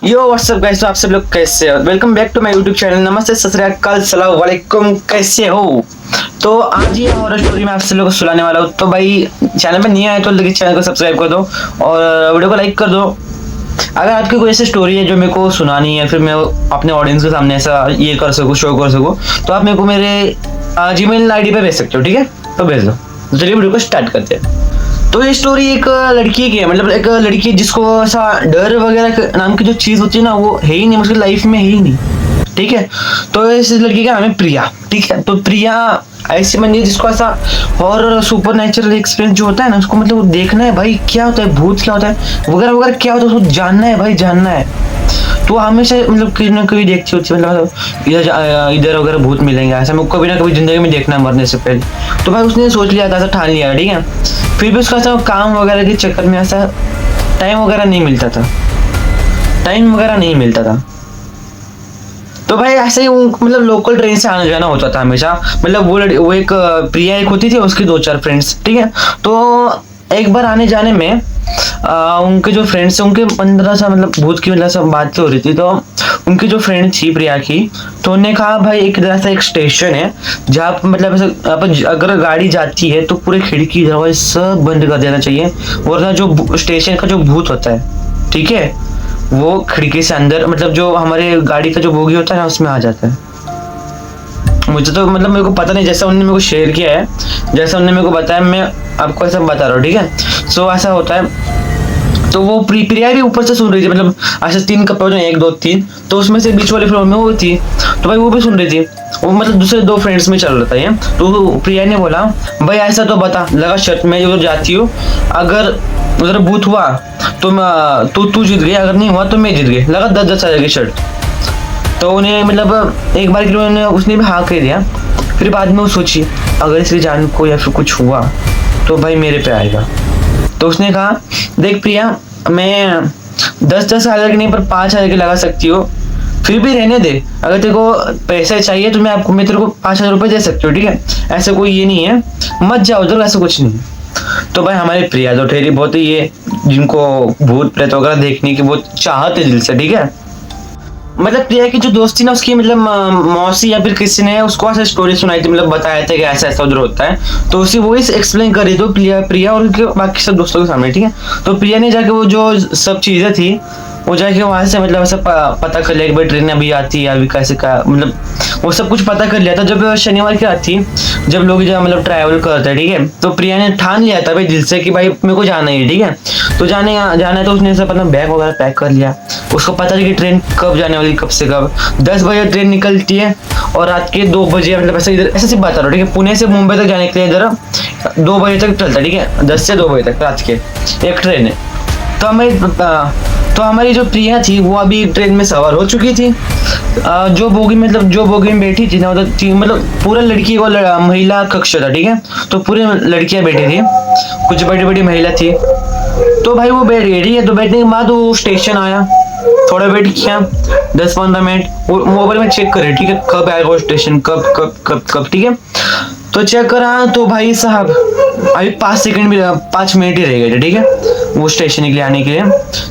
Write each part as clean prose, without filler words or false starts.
यो WhatsApp guys, तो आप सब लोग कैसे हो? Welcome back to my YouTube channel. नमस्ते, सत श्री अकाल, सलाम वालेकुम। कैसे हो? तो आज ये हॉरर स्टोरी मैं आप सब लोगों को सुनाने वाला हूँ। तो भाई चैनल पे नहीं आए तो जल्दी चैनल को सब्सक्राइब कर दो और वीडियो को लाइक कर दो। अगर आपकी कोई ऐसी स्टोरी है जो मेरे को सुनानी है, फिर मैं अपने ऑडियंस के सामने ऐसा ये कर सकूँ, शो कर सकूँ, तो आप मेरे को मेरे जीमेल आईडी पे भेज सकते हो। ठीक है, तो भेज दो। तो चलिए वीडियो को स्टार्ट करते हैं। तो ये स्टोरी एक लड़की की है, मतलब एक लड़की जिसको ऐसा डर वगैरह नाम की जो चीज होती है ना, वो है ही नहीं, उसकी लाइफ में है ही नहीं। ठीक है, तो इस लड़की का नाम है प्रिया। ठीक है, तो प्रिया ऐसी बंदी है जिसको ऐसा और सुपर नेचुरल एक्सपीरियंस जो होता है ना, उसको मतलब वो देखना है भाई, क्या होता है, भूत क्या होता है वगैरह वगैरह, क्या होता है उसको जानना है भाई, जानना है। तो हमेशा मतलब कहीं ना कहीं देखती होती है, मतलब इधर वगैरह भूत मिलेंगे, ऐसा मैं कभी ना कभी जिंदगी में देखना है मरने से पहले। तो भाई उसने सोच लिया था, ऐसा ठान लिया। ठीक है, फिर भी उसका ऐसा काम वगैरह के चक्कर में ऐसा टाइम वगैरह नहीं मिलता था, तो भाई ऐसे ही मतलब लोकल ट्रेन से आना जाना होता था हमेशा। मतलब वो एक प्रिया एक होती थी, उसकी 2-4 फ्रेंड्स। ठीक है, तो एक बार आने जाने में उनके जो फ्रेंड्स थे, उनके 15 सा मतलब भूत की मतलब सब बातें हो रही थी। तो उनकी जो फ्रेंड थी प्रिया की, तो उन्होंने कहा भाई एक तरह से एक स्टेशन है जहाँ मतलब ऐसे अगर गाड़ी जाती है तो पूरे खिड़की दरवाजे सब बंद कर देना चाहिए, वरना जो स्टेशन का जो भूत होता है, ठीक है, वो खिड़की से अंदर मतलब जो हमारे गाड़ी का जो बोगी होता है ना, उसमें आ जाता है। मुझे तो मतलब मेरे को पता नहीं, जैसा उन्होंने मेरे को शेयर किया है, जैसा उन्होंने मेरे को बताया, मैं आपको ऐसा बता रहा हूँ। ठीक है, सो ऐसा होता है। तो वो प्रिया भी ऊपर से सुन रही थी, मतलब ऐसे 3 कपड़े, 1 2 3, तो उसमें से बीच वाले फ्लोर में वो थी। तो भाई वो भी सुन रही थी, वो मतलब दूसरे 2 फ्रेंड्स में चल रहा था ये। तो प्रिया ने बोला भाई ऐसा तो बता, लगा शर्त मैं जो जाती हूँ, अगर उधर भूत हुआ तो तू जीत गई, अगर नहीं हुआ तो मैं जीत गई, लगा 10-10 हजार की शर्त। तो उन्हें मतलब एक बार के लिए उसने भी हाँ कह दिया। फिर बाद में वो सोची अगर इसकी जान को या फिर कुछ हुआ तो भाई मेरे पे आएगा। तो उसने कहा देख प्रिया, मैं 10-10 हजार की नहीं पर 5 हजार की लगा सकती हूँ, फिर भी रहने दे। अगर तेरे को पैसे चाहिए तो मैं तेरे को 5 हजार रुपये दे सकती हूँ। ठीक है, ऐसा कोई ये नहीं है, मत जाओ उधर, ऐसा कुछ नहीं। तो भाई हमारी प्रिया तो ठहरी बहुत ही ये जिनको भूत प्रेत वगैरह देखने की बहुत चाहत है दिल से। ठीक है, मतलब प्रिया की जो दोस्त थी ना, उसकी मतलब मौसी या फिर किसी ने उसको ऐसा स्टोरी सुनाई थी, मतलब बताया था कि ऐसा ऐसा उधर होता है। तो उसी वो एक्सप्लेन कर रही थी प्रिया और उनके बाकी सब दोस्तों के सामने। ठीक है, तो प्रिया ने जाके वो जो सब चीजें थी वो जाके वहां से मतलब ऐसा पता कर लिया कि भाई ट्रेन अभी आती है, अभी कैसे का मतलब वो सब कुछ पता कर लिया था। जब शनिवार की रात थी, जब लोग जब मतलब ट्रैवल करते हैं, ठीक है, तो प्रिया ने ठान लिया था भाई दिल से कि भाई मेरे को जाना है। ठीक है, तो जाना है, तो उसने सब अपना बैग वगैरह पैक कर लिया। उसको पता है कि ट्रेन कब जाने वाली, कब से कब। 10 बजे ट्रेन निकलती है और रात के 2 बजे, मतलब ऐसे इधर ऐसे सिर्फ बता रहा हूँ। ठीक है, पुणे से मुंबई तक जाने के लिए इधर 2 बजे तक चलता है। ठीक है, 10 से 2 बजे तक रात के एक ट्रेन है। तो हमारी जो प्रिया थी वो अभी ट्रेन में सवार हो चुकी थी। जो बोगी में बैठी थी ना, मतलब पूरा लड़की को महिला कक्ष था। ठीक है, तो पूरी लड़कियां बैठी थी, कुछ बड़ी बड़ी महिला थी। तो भाई वो बैठ गई। ठीक है, तो बैठने के बाद वो स्टेशन आया, थोड़ा वेट किया 10-15 मिनट, वो मोबाइल में चेक करे। ठीक है, कब आएगा वो स्टेशन, कब कब कब कब। ठीक है, तो चेक करा तो भाई साहब अभी 5 मिनट ही रह गए थे। ठीक है, वो स्टेशन के लिए आने के लिए।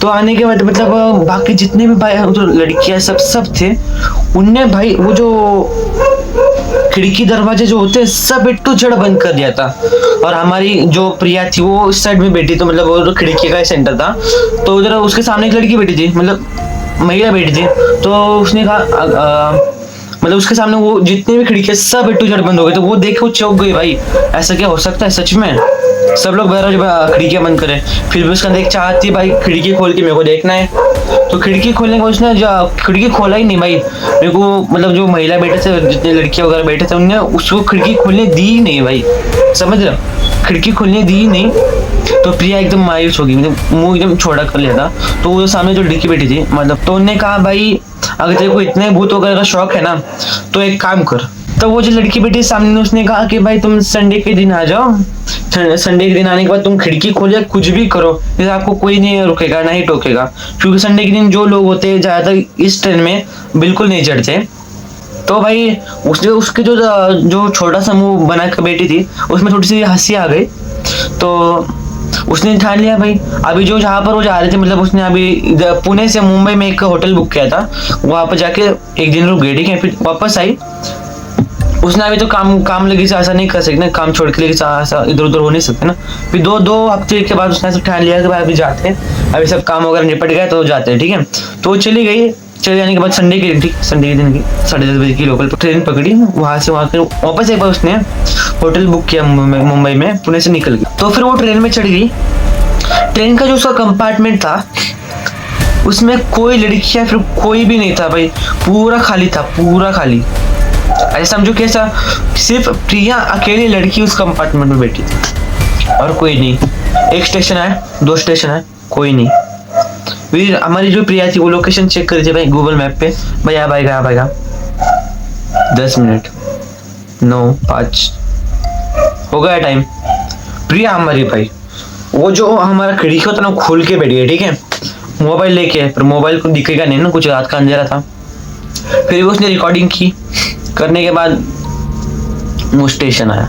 तो आने के बाद मतलब बाकी जितने भी भाई तो लड़कियां सब थे, उनने भाई वो जो खिड़की दरवाजे जो होते हैं सब इट्टू जड़ बंद कर दिया था। और हमारी जो प्रिया थी वो इस साइड में बैठी, तो मतलब वो खिड़की का सेंटर था, तो उधर उसके सामने एक लड़की बैठी थी, मतलब महिला बैठी थी। तो उसने कहा मतलब उसके सामने वो जितनी भी खिड़कियां सब इट्टू जड़ बंद हो गए। तो वो देख वो चौंक गई, भाई ऐसा क्या हो सकता है सच में, सब लोग बहरा खिड़कियां बंद करें। फिर भी उसका देख चाहती भाई खिड़की खोल के मेरे को देखना है। तो खिड़की खोलने का उसने खिड़की खोला ही नहीं भाई मेरे को, मतलब जो महिला बैठे थे, जितने लड़कियां वगैरह बैठे थे, उनने उसको खिड़की खोलने दी ही नहीं भाई, समझ रहे, खिड़की खोलने दी ही नहीं। तो प्रिया एकदम मायूस हो गई, मतलब मुंह एकदम छोड़ा कर लिया था। तो वो सामने जो लड़की बैठी थी, मतलब तो उन्होंने कहा भाई अगर तेरे को इतने भूत वगैरह का शौक है ना, तो एक काम कर। तो वो जो लड़की बैठी सामने, उसने कहा कि भाई तुम संडे के दिन आ जाओ, संडे के दिन आने के बाद तुम खिड़की खोलिए, कुछ भी करो, फिर आपको कोई नहीं रुकेगा, ना ही टोकेगा, क्योंकि संडे के दिन जो लोग होते हैं ज्यादातर इस ट्रेन में बिल्कुल नहीं चढ़ते। तो भाई उसके जो छोटा सा मुंह बना कर बैठी थी, उसमें थोड़ी सी हंसी आ गई। तो उसने ठान लिया भाई, अभी जो जहाँ पर वो जा रहे थे, मतलब उसने अभी पुणे से मुंबई में एक होटल बुक किया था, वहां पर जाके एक दिन रुक गई, ठीक है, फिर वापस आई। उसने अभी तो काम लगी से ऐसा नहीं कर सकते ना, काम छोड़ के लेके ऐसा इधर उधर हो नहीं सकते ना। फिर दो हफ्ते के बाद उसने ठान लिया कि भाई अभी जाते हैं, अभी सब काम वगैरह निपट गया तो जाते हैं, ठीक है। तो वो चली गई, चले जाने के बाद संडे के दिन की 10:30 बजे की लोकल ट्रेन पकड़ी, वहां से वापस एक बार उसने होटल बुक किया मुंबई में, पुणे से निकल गई। तो फिर वो ट्रेन में चढ़ गई। ट्रेन का जो उसका कंपार्टमेंट था उसमें कोई लड़की या फिर कोई भी नहीं था भाई, पूरा खाली था, पूरा खाली। ऐसा समझो कि ऐसा सिर्फ प्रिया अकेली लड़की उस कंपार्टमेंट में बैठी थी और कोई नहीं। एक स्टेशन आया, 2 स्टेशन आया, कोई नहीं। फिर हमारी जो प्रिया थी वो लोकेशन चेक कर दी भाई गूगल मैप पे, भाई अब आएगा 10 मिनट 9:05 हो गया टाइम। प्रिया हमारी भाई वो जो हमारा खिड़की होता ना खोल के बैठी है, ठीक है, मोबाइल लेके, पर मोबाइल को दिखेगा नहीं ना, कुछ रात का अंधेरा था। फिर भी उसने रिकॉर्डिंग की, करने के बाद वो स्टेशन आया,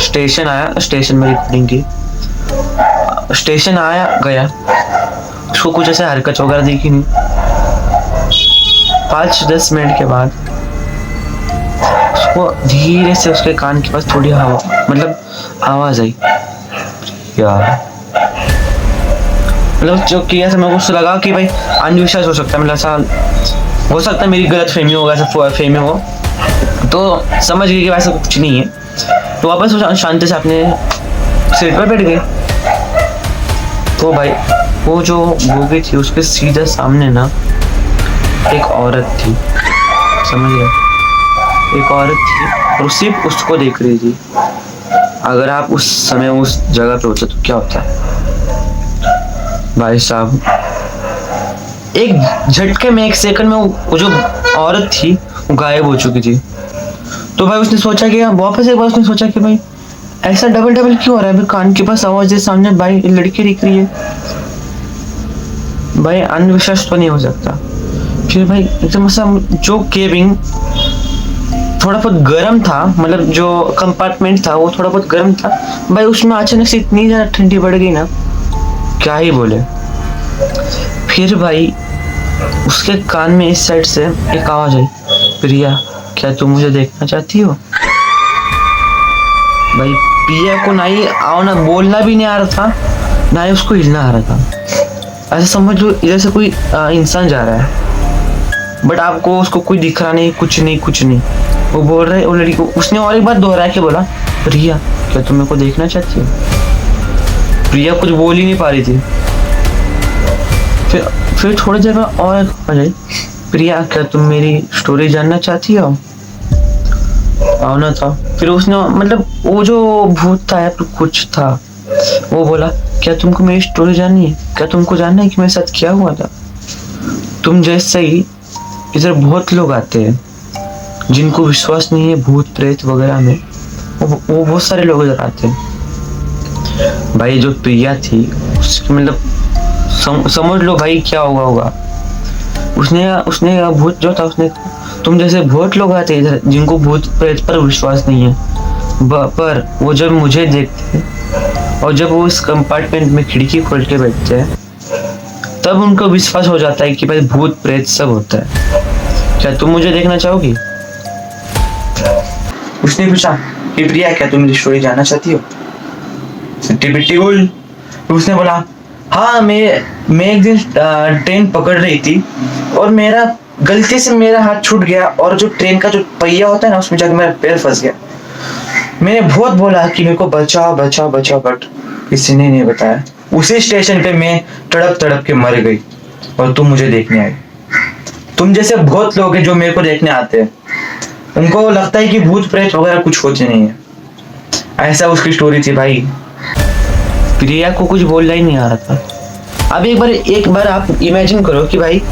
स्टेशन में रिकॉर्डिंग की, स्टेशन आया गया, उसको कुछ ऐसे हरकत वगैरह दिखी नहीं। 5-10 मिनट के बाद उसको धीरे से उसके कान के पास थोड़ी हवा, मतलब आवाज आई यार, मतलब जो किया था मेरे को लगा कि भाई अंधविश्वास हो सकता है, मतलब ऐसा हो सकता है मेरी गलत फहमी होगा, ऐसा फहमी हो, तो समझ गई कि वैसा कुछ नहीं है। तो वापस शांति से अपने सीट पर बैठ गए। तो भाई वो जो बोगी थी उसके सीधा सामने ना एक औरत थी, समझ रहे, एक औरत थी और सिर्फ उसको देख रही थी। अगर आप उस समय उस जगह पे होते तो क्या होता भाई साहब। एक झटके में, एक सेकंड में वो जो औरत थी वो गायब हो चुकी थी। तो भाई उसने सोचा कि वापस एक बार उसने सोचा कि भाई ऐसा डबल क्यों हो रहा है, भाई कान के पास आवाज है, सामने भाई लड़की दिख रही है, भाई अंधविश्वास तो नहीं हो सकता। फिर भाई एकदम ऐसा जो केबिन थोड़ा बहुत गर्म था, मतलब जो कंपार्टमेंट था वो थोड़ा बहुत गर्म था भाई, उसमें अचानक से इतनी ज्यादा ठंडी बढ़ गई ना, क्या ही बोले। फिर भाई उसके कान में इस साइड से एक आवाज आई, प्रिया क्या तुम मुझे देखना चाहती हो। भाई प्रिया को ना ही ना बोलना भी नहीं आ रहा था, ना ही उसको हिलना आ रहा था। ऐसा समझ लो इधर से कोई इंसान जा रहा है, बट आपको उसको कोई दिख रहा नहीं, कुछ नहीं। वो बोल रहे वो लड़की को, उसने और एक बार दोहरा के बोला, प्रिया क्या तुम मेरे को देखना चाहती हो। प्रिया कुछ बोल ही नहीं पा रही थी। फिर थोड़ी देर में और आ जाए, प्रिया क्या तुम मेरी स्टोरी जानना चाहती हो। आना था। फिर उसने मतलब वो जो भूत था या फिर कुछ था, वो बोला क्या तुमको मेरी स्टोरी जाननी है, क्या तुमको जानना है कि मेरे साथ क्या हुआ था। तुम जैसे ही इधर बहुत लोग आते हैं जिनको विश्वास नहीं है भूत प्रेत वगैरह में, वो बहुत सारे लोग इधर आते हैं। भाई जो प्रिया थी उसकी मतलब समझ लो भाई क्या होगा। उसने भूत जो था, उसने तुम जैसे बहुत लोग आते इधर जिनको भूत प्रेत पर विश्वास नहीं है, पर वो जब मुझे देखते हैं और जब वो इस कंपार्टमेंट में खिड़की खोल के बैठते हैं तब उनको विश्वास हो जाता है कि भाई भूत प्रेत सब होता है। क्या तुम मुझे देखना चाहोगी। उसने पूछा कि प्रिया क्या तुम मेरी स्टोरी जानना चाहती हो। उसने बोला हाँ, मैं एक दिन ट्रेन पकड़ रही थी और मेरा गलती से मेरा हाथ छूट गया और जो ट्रेन का जो पहिया होता है ना उसमें जाकर मेरा पैर फंस गया। मैंने बहुत बोला कि मेरे को बचाओ बट किसी ने नहीं बताया। उसी स्टेशन पे मैं तड़प के मर गई और तुम मुझे देखने आई। तुम जैसे बहुत लोग हैं जो मेरे को देखने आते हैं, उनको लगता है कि भूत प्रेत वगैरह कुछ होते नहीं है। ऐसा उसकी स्टोरी थी भाई। प्रिया को कुछ बोलना ही नहीं आ रहा था। अब एक बार आप इमेजिन करो कि भाई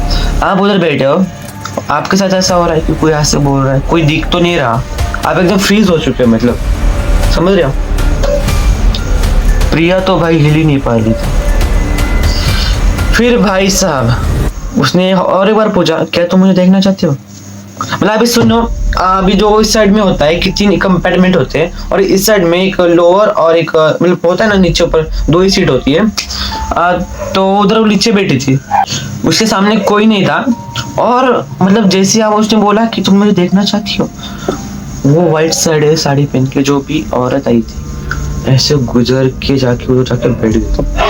आप उधर बैठे हो, आपके साथ ऐसा हो रहा है कि कोई ऐसे बोल रहा है, कोई दिख तो नहीं रहा, आप एकदम फ्रीज हो चुके हो, मतलब समझ रहे हो। प्रिया तो भाई हिल ही नहीं पा रही थी। फिर भाई साहब उसने और एक बार पूछा क्या तुम मुझे देखना चाहते हो। मतलब अभी सुनो, अभी जो इस साइड में होता है कि 3 कंपार्टमेंट होते हैं और इस साइड में एक लोअर और एक मतलब होता है ना, नीचे ऊपर 2 ही सीट होती है। तो उधर वो नीचे बैठी थी, उसके सामने कोई नहीं था। और मतलब जैसे आप उसने बोला कि तुम मुझे देखना चाहती हो, वो व्हाइट साड़ी पहन के जो भी औरत आई थी ऐसे गुजर के जाके उधर जाके बैठ गई।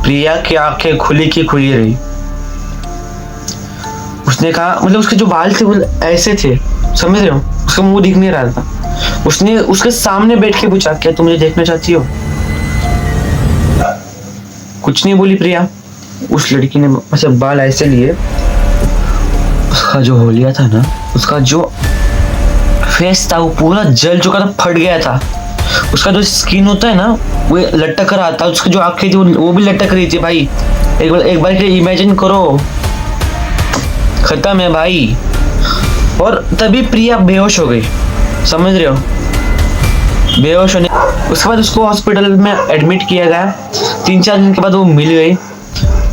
प्रिया की आंखें खुली की खुली रही। उसने कहा, मतलब उसके जो बाल थे वो ऐसे थे, समझ रहे हो, उसका मुंह दिख नहीं रहा था। उसने उसके सामने बैठ के पूछा, क्या तुम मुझे देखना चाहती हो? कुछ नहीं बोली प्रिया। उस लड़की ने अच्छा बाल ऐसे लिए, उसका जो होलिया था ना, उसका जो फेस था वो पूरा जल चुका था, फट गया था। उसका जो स्किन होता है ना वो लटक रहा था, उसकी जो आंखें थी वो भी लटक रही थी भाई। एक बार के लिए इमेजिन करो, खत्म है भाई। और तभी प्रिया बेहोश हो गई, समझ रहे हो, बेहोश होने। उसके बाद उसको हॉस्पिटल में एडमिट किया गया। 3-4 दिन के बाद वो मिल गई।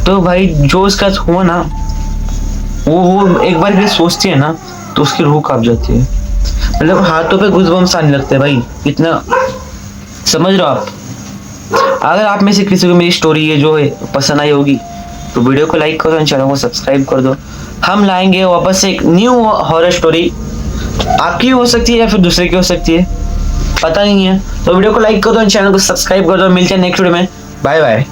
तो भाई जो उसका हुआ ना, वो एक बार भी सोचती है ना तो उसकी रूह कांप जाती है। मतलब हाथों पे गूज़बम्स आने लगते हैं भाई, इतना, समझ रहे हो आप। अगर आप में से किसी को मेरी स्टोरी ये जो है पसंद आई होगी तो वीडियो को लाइक करो, चैनल को सब्सक्राइब कर दो। हम लाएंगे वापस से एक न्यू हॉरर स्टोरी, आपकी हो सकती है या फिर दूसरे की हो सकती है, पता नहीं है। तो वीडियो को लाइक कर दो, चैनल को सब्सक्राइब कर दो। मिलते हैं नेक्स्ट वीडियो में, बाय बाय।